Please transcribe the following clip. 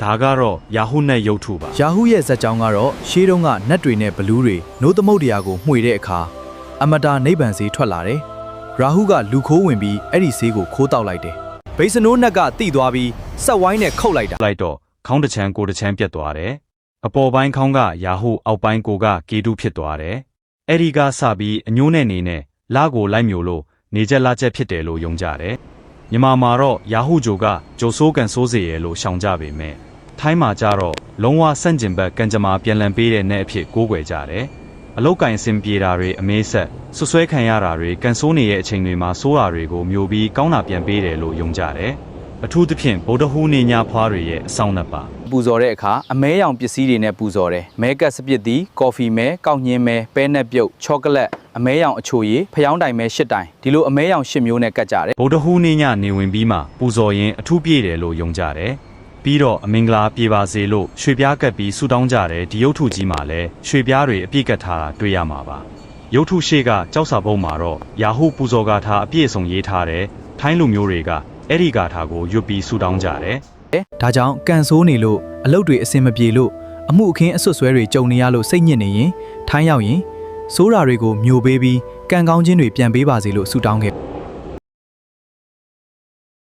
ဒါကတော့ယာဟုနဲ့ရုပ်ထုပါ ယာဟုရဲ့ဇက်ကြောင်းကတော့ရှေးတုန်းကနတ်တွေနဲ့ဘလူးတွေနိုးသမုတ်တရားကိုမှွေတဲ့အခါအမတာနိဗ္ဗာန်ဈေးထွက်လာတယ်ရာဟုကလူခိုးဝင်ပြီးအဲ့ဒီဈေးကိုခိုးတောက်လိုက်တယ်ဘိစနိုးနတ်ကတိသွားပြီးဆက်ဝိုင်းနဲ့ခုတ်လိုက်တာ လိုက်တော့ခေါင်းတစ်ချမ်းကိုတစ်ချမ်းပြတ်သွားတယ်အပေါ်ပိုင်းခေါင်းကယာဟုအောက်ပိုင်းကိုကကေတုဖြစ်သွားတယ်အဲ့ဒီကစပြီးအညိုးနဲ့နေနဲ့လာကိုလိုက်မျိုးလို့နေချက်လာချက်ဖြစ်တယ်လို့ယုံကြတယ်မြန်မာမှာတော့ယာဟုဂျိုကဂျိုဆိုးကန်ဆိုးစေရလို့ရှောင်ကြပေမဲ့ထိုင်းမှာကြတော့လုံးဝဆန့်ကျင်ဘက်ကန်ကြမာပြန်လည်ပေးတဲ့နဲ့အဖြစ်ကိုးကွယ်ကြတယ်အလောက်ကင်စင်ပြေတာတွေအမေးဆက်ဆွဆွဲခံရတာတွေကန်ဆိုးနေတဲ့အချိန်တွေမှာဆိုးတာတွေကိုမျိုးပြီးကောင်းတာပြန်ပေးတယ်လို့ယုံကြတယ်အထူးသဖြင့်ဗုဒ္ဓဟူးနေညဖွားတွေရဲ့အဆောင်နှစ်ပါ ပူဇော်တဲ့အခါအမဲရောင်ပစ္စည်းတွေနဲ့ပူဇော်တယ်မဲကတ်စပစ်သည်ကော်ဖီမဲကောက်ညင်းမဲပဲနဲ့ပြုတ်ချောကလက်အမဲရောင်အချိုရည်ဖျောင်းတိုင်မဲ၈တိုင်ဒီလိုအမဲရောင်၈မျိုးနဲ့ကတ်ကြတယ် ဗုဒ္ဓဟူးနေညနေဝင်ပြီးမှပူဇော်ရင်အထူးပြည့်တယ်လို့ယုံကြတယ်ပြီးတော့အမင်္ဂလာပြေပါစေလို့ရွှေပြားကပ်ပြီးဆုတောင်းကြတယ်ဒီရုပ်ထုကြီးမှာလည်းရွှေပြားတွေအပြည့်ကတ်ထားတာတွေ့ရမှာပါရုပ်ထုရှေ့ကကြောက်စာပုံမှာတော့ယာဟုပူဇော်ဂါထာအပြည့်အစုံရေးထားတယ်ထိုင်းလူမျိုးတွေကအဲ့ဒီဂါထာကိုရွတ်ပြီးဆုတောင်းကြတယ် ဒါကြောင့်ကန်ဆိုးနေလို့အလုပ်တွေအဆင်မပြေလို့အမှုအခင်းအဆွတ်ဆွဲတွေကြုံနေရလို့စိတ်ညစ်နေရင်ထိုင်းရောက်ရင်စိုးရာတွေကိုမျိုးပေးပြီးကန်ကောင်းခြင်းတွေပြန်ပေးပါစေလို့ဆုတောင်းခဲ့